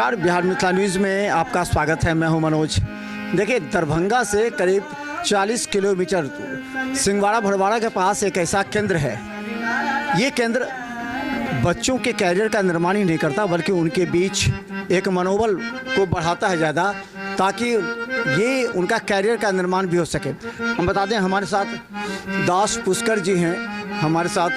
नमस्कार, बिहार मिथिला न्यूज़ में आपका स्वागत है। मैं हूं मनोज। देखिए, दरभंगा से करीब 40 किलोमीटर दूर सिंहवाड़ा भड़वाड़ा के पास एक ऐसा केंद्र है। ये केंद्र बच्चों के कैरियर का निर्माण ही नहीं करता, बल्कि उनके बीच एक मनोबल को बढ़ाता है ज़्यादा, ताकि ये उनका कैरियर का निर्माण भी हो सके। हम बता दें, हमारे साथ दास पुष्कर जी हैं, हमारे साथ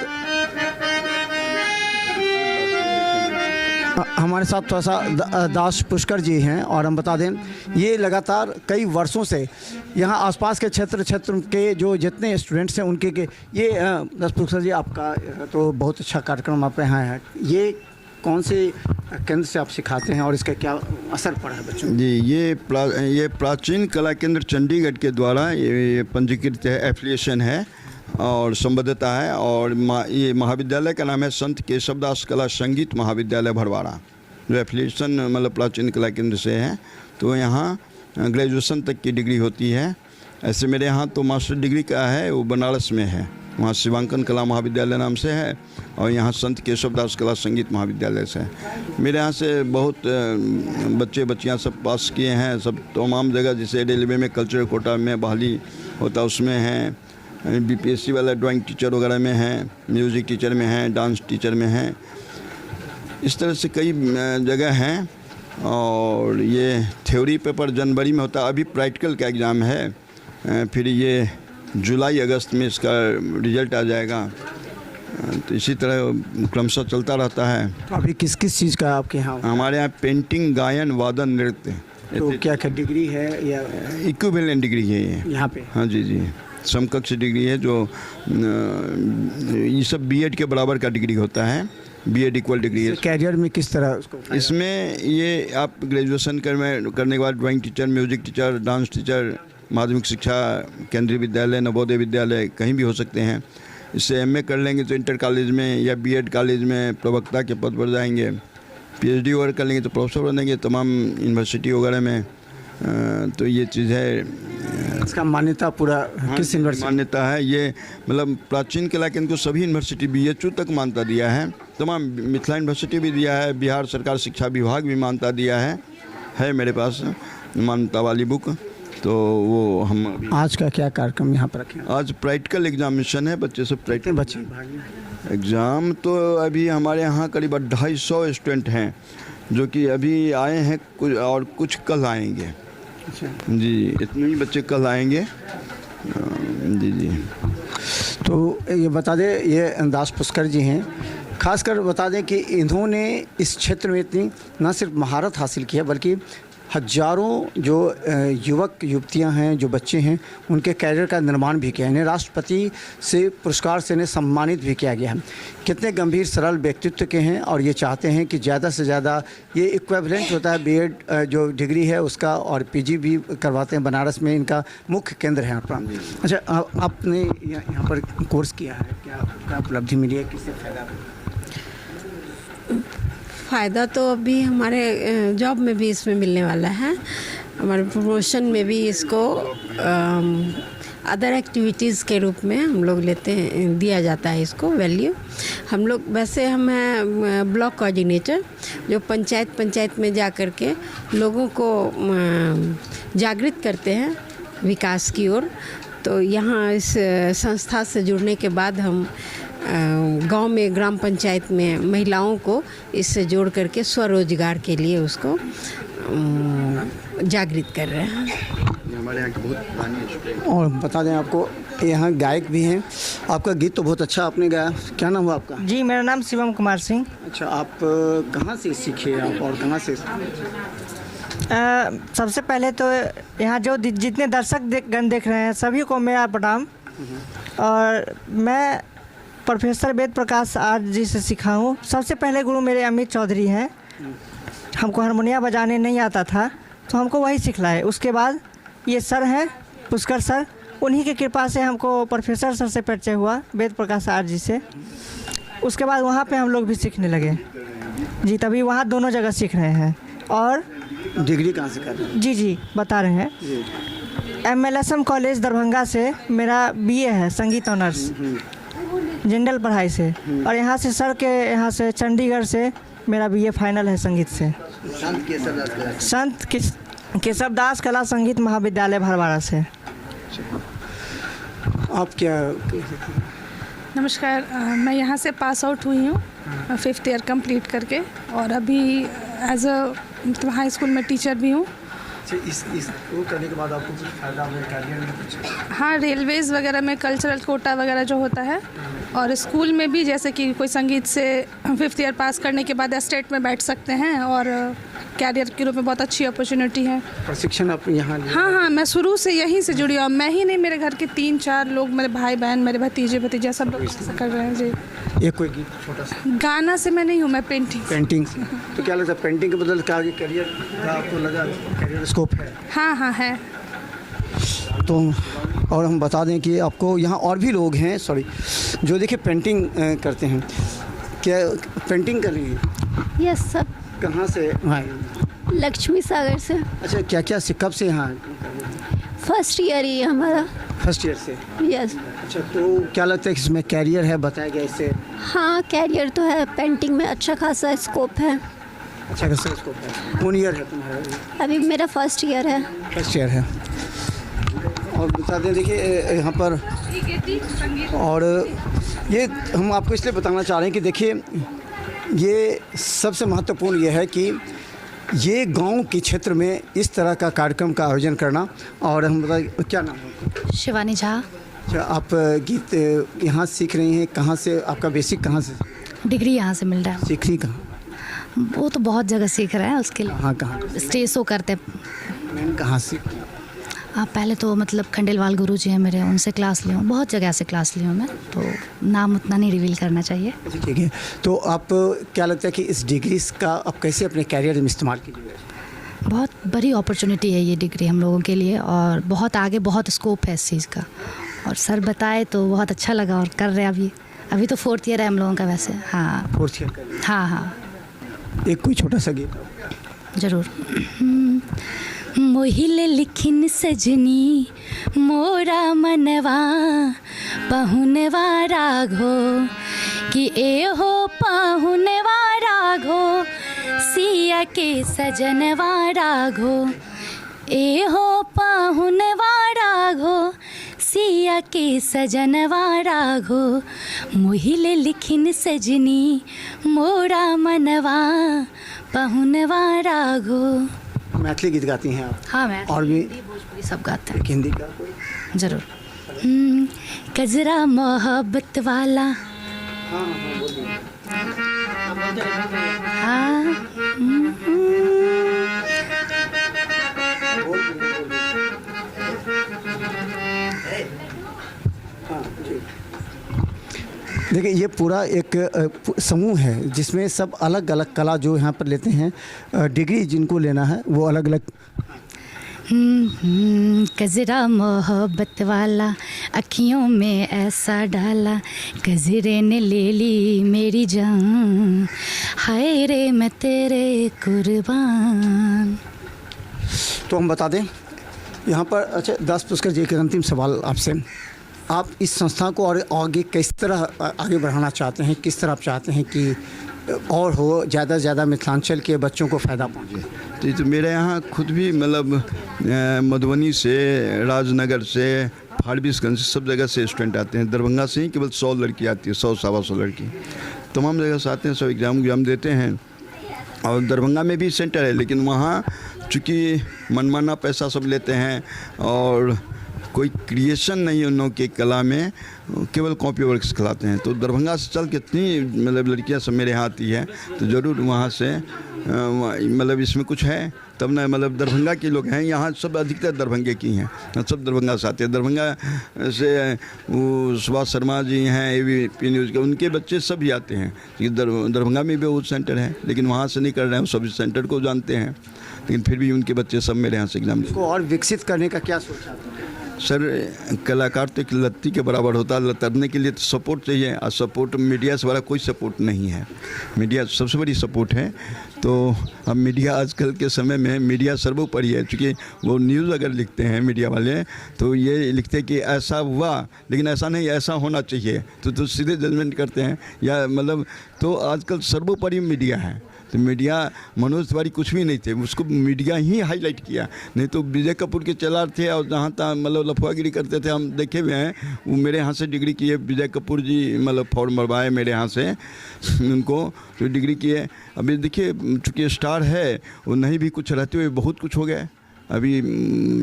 थोड़ा सा दास पुष्कर जी हैं। और हम बता दें, ये लगातार कई वर्षों से यहाँ आसपास के क्षेत्र के जो जितने स्टूडेंट्स हैं उनके ये दास पुष्कर जी, आपका तो बहुत अच्छा कार्यक्रम आप यहाँ है। ये कौन से केंद्र से आप सिखाते हैं और इसका क्या असर पड़ा है बच्चों? जी, ये प्राचीन कला केंद्र चंडीगढ़ के द्वारा ये पंजीकृत है, एफिलिएशन है और संबद्धता है। और ये महाविद्यालय का नाम है संत केशवदास कला संगीत महाविद्यालय भड़वाड़ा, जो एफिलिएशन मतलब प्राचीन कला केंद्र से है। तो यहाँ ग्रेजुएशन तक की डिग्री होती है। ऐसे मेरे यहाँ तो मास्टर डिग्री का है, वो बनारस में है, वहाँ शिवांकन कला महाविद्यालय नाम से है, और यहाँ संत केशवदास कला संगीत महाविद्यालय से है। मेरे यहाँ से बहुत बच्चियाँ सब पास किए हैं, सब तमाम जगह, जैसे रेलवे में कल्चरल कोटा में बहाली होता उसमें हैं, बीपीएससी वाला ड्राइंग टीचर वगैरह में हैं, म्यूज़िक टीचर में हैं, डांस टीचर में हैं। इस तरह से कई जगह हैं। और ये थ्योरी पेपर जनवरी में होता है, अभी प्रैक्टिकल का एग्ज़ाम है, फिर ये जुलाई अगस्त में इसका रिजल्ट आ जाएगा। तो इसी तरह क्रमशः चलता रहता है। तो अभी किस किस चीज़ का आपके यहाँ? हमारे यहाँ पेंटिंग, गायन, वादन, नृत्य। तो क्या डिग्री है या इक्विवेलेंट डिग्री है ये यहाँ पे? हाँ जी, समकक्ष डिग्री है, जो ये सब बीएड के बराबर का डिग्री होता है, बीएड इक्वल डिग्री है। कैरियर में किस तरह उसको? इसमें ये आप ग्रेजुएशन करने के बाद drawing teacher, music teacher, dance teacher, माध्यमिक शिक्षा, केंद्रीय विद्यालय, नवोदय विद्यालय कहीं भी हो सकते हैं। इससे एमए कर लेंगे तो इंटर कॉलेज में या बीएड कॉलेज में प्रवक्ता के पद पर जाएंगे। पीएचडी वगैरह कर लेंगे तो प्रोफेसर बनेंगे तमाम यूनिवर्सिटी वगैरह में। तो ये चीज़ है। इसका मान्यता पूरा किस यूनिवर्सिटी? मान्यता है ये, मतलब प्राचीन कला केंद्र को सभी यूनिवर्सिटी बीएचयू तक मान्यता दिया है, तमाम मिथिला यूनिवर्सिटी भी दिया है, बिहार सरकार शिक्षा विभाग भी मान्यता दिया है मेरे पास मान्यता वाली बुक। तो वो हम आज का क्या कार्यक्रम यहाँ पर रखें? आज प्रैक्टिकल एग्जामिनेशन है, बच्चे सब प्रैक्टिकल बच्चे एग्ज़ाम। तो अभी हमारे यहाँ करीब 250 स्टूडेंट हैं जो कि अभी आए हैं, कुछ और कुछ कल आएंगे। अच्छा जी, इतने ही बच्चे कल आएंगे। जी। तो ये बता दें, ये दास पुष्कर जी हैं, खासकर बता दें कि इन्होंने इस क्षेत्र में इतनी न सिर्फ महारत हासिल की है, बल्कि हजारों जो युवक युवतियां हैं, जो बच्चे हैं, उनके कैरियर का निर्माण भी किया है। इन्हें राष्ट्रपति से पुरस्कार से इन्हें सम्मानित भी किया गया है। कितने गंभीर सरल व्यक्तित्व के हैं और ये चाहते हैं कि ज़्यादा से ज़्यादा ये इक्विवेलेंट होता है बीएड जो डिग्री है उसका, और पीजी भी करवाते हैं। बनारस में इनका मुख्य केंद्र है यहाँ पर। अच्छा, आपने यहाँ पर कोर्स किया है, क्या उपलब्धि मिली है, किससे फ़ायदा? फ़ायदा तो अभी हमारे जॉब में भी इसमें मिलने वाला है, हमारे प्रमोशन में भी इसको अदर एक्टिविटीज़ के रूप में हम लोग लेते हैं, दिया जाता है इसको वैल्यू। हम लोग वैसे हम हैं ब्लॉक कोऑर्डिनेटर, जो पंचायत में जा कर के लोगों को जागृत करते हैं विकास की ओर। तो यहाँ इस संस्था से जुड़ने के बाद हम गांव में, ग्राम पंचायत में महिलाओं को इससे जोड़ करके स्वरोजगार के लिए उसको जागृत कर रहे हैं। हमारे यहाँ की बहुत पुरानी। और बता दें, आपको यहाँ गायक भी हैं, आपका गीत तो बहुत अच्छा आपने गाया। क्या नाम हुआ आपका? जी, मेरा नाम शिवम कुमार सिंह। अच्छा, आप कहाँ से सीखे आप और कहाँ से? सबसे पहले तो यहाँ जो जितने दर्शक गण देख रहे हैं सभी को मेरा प्रणाम। और मैं प्रोफेसर वेद प्रकाश आर्ट जी से सीखा हूँ। सबसे पहले गुरु मेरे अमित चौधरी हैं। हमको हारमोनिया बजाने नहीं आता था तो हमको वही सिखलाए। उसके बाद ये सर हैं पुष्कर सर, उन्हीं की कृपा से हमको प्रोफेसर सर से परिचय हुआ, वेद प्रकाश आर्ट जी से। उसके बाद वहाँ पे हम लोग भी सीखने लगे जी, तभी वहाँ दोनों जगह सीख रहे हैं। और डिग्री कहाँ से कर रहे हैं? जी बता रहे हैं, MLSM कॉलेज दरभंगा से मेरा BA है, संगीत ऑनर्स जनरल पढ़ाई से। और यहाँ से सर के यहाँ से चंडीगढ़ से मेरा BA फाइनल है संगीत से। संत केशवदास कला संगीत महाविद्यालय भरवाड़ा से। आप क्या? नमस्कार, मैं यहाँ से पास आउट हुई हूँ 5th ईयर कंप्लीट करके, और अभी एज अ मतलब हाई स्कूल में टीचर भी हूँ। इस वो करने के बाद आपको कुछ फ़ायदा हुआ कैरियर में कुछ? हाँ, रेलवेज़ वगैरह में कल्चरल कोटा वगैरह जो होता है, और स्कूल में भी जैसे कि कोई संगीत से 5th ईयर पास करने के बाद स्टेट में बैठ सकते हैं, और कैरियर के रूप में बहुत अच्छी अपॉर्चुनिटी है। प्रशिक्षण आप यहाँ लिए? हाँ, मैं शुरू से यहीं से जुड़ी हूँ। मैं ही नहीं, मेरे घर के 3-4 लोग, मेरे भाई बहन, मेरे भतीजे सब लोग ऐसा कर रहे हैं जी। एक कोई गीत छोटा सा? गाना से मैं नहीं हूँ, मैं पेंटिंग से। तो क्या लगता है पेंटिंग के बदल का आगे करियर का आपको लगा करियर स्कोप है? हाँ है। तो और हम बता दें कि आपको यहाँ और भी लोग हैं जो देखिए पेंटिंग करते हैं। क्या पेंटिंग कर रही है? Yes sir. कहाँ से? हाँ, लक्ष्मी सागर से। अच्छा, क्या कब से यहाँ? फर्स्ट ईयर ही है हमारा। फर्स्ट ईयर से? यस। अच्छा, तो क्या लगता है कि इसमें कैरियर है, बताया गया इससे? हाँ, कैरियर तो है, पेंटिंग में अच्छा खासा स्कोप है। अच्छा खासा स्कोप है। कौन ईयर है तुम्हारा? अभी मेरा फर्स्ट ईयर है। फर्स्ट ईयर है। और बता दें देखिए यहाँ पर, और ये हम आपको इसलिए बताना चाह रहे हैं कि देखिए ये सबसे महत्वपूर्ण ये है कि ये गांव के क्षेत्र में इस तरह का कार्यक्रम का आयोजन करना। और हम बताएं, क्या नाम है? शिवानी झा। अच्छा, आप गीत यहाँ सीख रही हैं? कहाँ से आपका बेसिक कहाँ से? डिग्री यहाँ से मिल रहा है। सीख रही कहाँ? वो तो बहुत जगह सीख रहा है, उसके लिए हाँ, कहाँ स्टेज शो करते मैंने कहाँ सीख? पहले तो मतलब खंडेलवाल गुरु जी हैं मेरे, उनसे क्लास ली हूँ, बहुत जगह से क्लास ली हूँ मैं, तो नाम उतना नहीं रिवील करना चाहिए। ठीक है। तो आप क्या लगता है कि इस डिग्री का आप कैसे अपने कैरियर में इस्तेमाल कीजिए? बहुत बड़ी अपॉर्चुनिटी है ये डिग्री हम लोगों के लिए, और बहुत आगे बहुत स्कोप है इस चीज़ का, और सर बताए तो बहुत अच्छा लगा, और कर रहे अभी तो 4th ईयर है हम लोगों का वैसे। हाँ, 4th ईयर का? हाँ। एक कोई छोटा सा गीत? जरूर। मोहिले लिखिन सजनी मोरा मनवा पहुनवा राघो कि ए हो पहुनवा राघो सिया के सजनवा राघो, ए हो पहुनवा राघो सिया के सजनवा राघो, मोहिले लिखिन सजनी मोरा मनवा पहुनवा राघो। मैथिली गीत गाती हैं आप? हाँ, मैं और भी भोजपुरी सब गाते हैं। हिंदी का कोई? जरूर। कजरा मोहब्बत वाला। हाँ, बोलिए। हाँ। देखिए ये पूरा एक समूह है जिसमें सब अलग अलग कला जो यहाँ पर लेते हैं, डिग्री जिनको लेना है वो अलग अलग। कजरा मोहब्बत वाला अखियों में ऐसा डाला, कजरे ने ले ली मेरी जान, हाय रे मैं तेरे कुर्बान। तो हम बता दें यहाँ पर, अच्छा दास पुष्कर जी, एक अंतिम सवाल आपसे, आप इस संस्था को और आगे किस तरह आगे बढ़ाना चाहते हैं? किस तरह आप चाहते हैं कि और हो, ज़्यादा से ज़्यादा मिथिलांचल के बच्चों को फ़ायदा पहुँचे? तो मेरे यहाँ खुद भी मतलब मधुबनी से, राजनगर से, फारबिसगंज से, सब जगह से स्टूडेंट आते हैं। दरभंगा से ही केवल 100 लड़की आती है, 100-125 लड़की तमाम जगह से आते हैं, सब एग्ज़ाम देते हैं। और दरभंगा में भी सेंटर है, लेकिन वहाँ चूँकि मनमाना पैसा सब लेते हैं और कोई क्रिएशन नहीं उन लोगों के कला में, केवल कॉपी वर्क सिखाते हैं। तो दरभंगा से चल के इतनी मतलब लड़कियां सब मेरे यहाँ आती है, तो ज़रूर वहाँ से मतलब इसमें कुछ है तब ना, मतलब दरभंगा के लोग हैं यहाँ, सब अधिकतर दरभंगे की हैं, सब दरभंगा से आते हैं। दरभंगा से वो सुभाष शर्मा जी हैं ABP न्यूज़ के, उनके बच्चे सभी आते हैं। दरभंगा में भी वो सेंटर है, लेकिन वहाँ से नहीं कर रहे हैं, सभी सेंटर को जानते हैं, लेकिन फिर भी उनके बच्चे सब मेरे यहाँ से एग्जाम देते हैं। और विकसित करने का क्या सोचा? सर, कलाकार तो एक लत्ती के बराबर होता है, लतरने के लिए तो सपोर्ट चाहिए, और सपोर्ट मीडिया से बड़ा कोई सपोर्ट नहीं है। मीडिया सबसे बड़ी सपोर्ट है। तो अब मीडिया आजकल के समय में मीडिया सर्वोपरि है, क्योंकि वो न्यूज़ अगर लिखते हैं मीडिया वाले तो ये लिखते हैं कि ऐसा हुआ, लेकिन ऐसा नहीं, ऐसा होना चाहिए, तो सीधे जजमेंट करते हैं या मतलब, तो आजकल सर्वोपरि मीडिया है। तो मीडिया, मनोज तिवारी कुछ भी नहीं थे, उसको मीडिया ही हाईलाइट किया। नहीं तो विजय कपूर के चलार थे और जहाँ तक मतलब लफुआगिरी करते थे, हम देखे हुए हैं। वो मेरे यहाँ से डिग्री किए विजय कपूर जी, मतलब फॉर्म मरवाए मेरे यहाँ से उनको, तो डिग्री किए। अभी देखिए चूँकि स्टार है, वो नहीं भी कुछ रहते हुए बहुत कुछ हो गया। अभी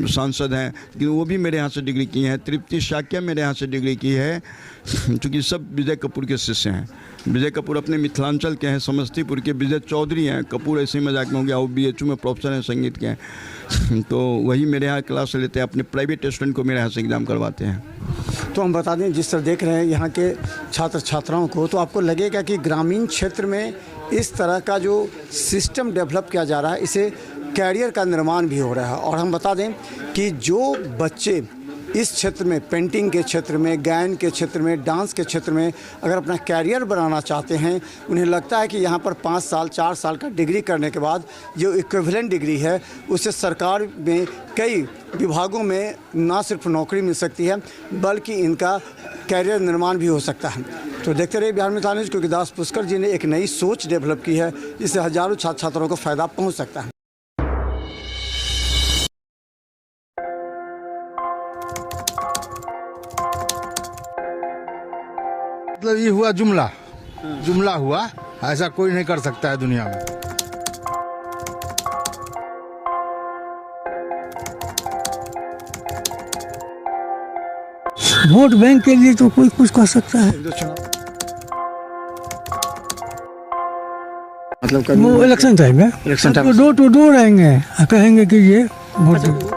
सांसद हैं, लेकिन वो भी मेरे यहाँ से डिग्री की हैं। तृप्ति शाक्य मेरे यहाँ से डिग्री की है, क्योंकि सब विजय कपूर के शिष्य हैं। विजय कपूर अपने मिथिलांचल के हैं, समस्तीपुर के। विजय चौधरी हैं, कपूर ऐसे ही मजाक में हो गया, वो BHU में प्रोफेसर हैं संगीत के हैं। तो वही मेरे यहाँ क्लास लेते हैं, अपने प्राइवेट स्टूडेंट को मेरे यहाँ से एग्ज़ाम करवाते हैं। तो हम बता दें, जिस तरह देख रहे हैं यहाँ के छात्र छात्राओं को, तो आपको लगेगा कि ग्रामीण क्षेत्र में इस तरह का जो सिस्टम डेवलप किया जा रहा है, इसे कैरियर का निर्माण भी हो रहा है। और हम बता दें कि जो बच्चे इस क्षेत्र में, पेंटिंग के क्षेत्र में, गायन के क्षेत्र में, डांस के क्षेत्र में अगर अपना कैरियर बनाना चाहते हैं, उन्हें लगता है कि यहाँ पर 5 साल 4 साल का डिग्री करने के बाद जो इक्विवेलेंट डिग्री है, उससे सरकार में कई विभागों में ना सिर्फ नौकरी मिल सकती है, बल्कि इनका कैरियर निर्माण भी हो सकता है। तो देखते रहिए बिहार मिसाल न्यूज़, क्योंकि दास पुष्कर जी ने एक नई सोच डेवलप की है, जिससे हज़ारों छात्र छात्राओं को फ़ायदा पहुँच सकता है। मतलब ये हुआ जुमला हुआ, ऐसा कोई नहीं कर सकता है दुनिया में। वोट बैंक के लिए तो कोई कुछ कर सकता है, मतलब वो इलेक्शन टाइम है, डोर टू डोर आएंगे, कहेंगे कि ये वोट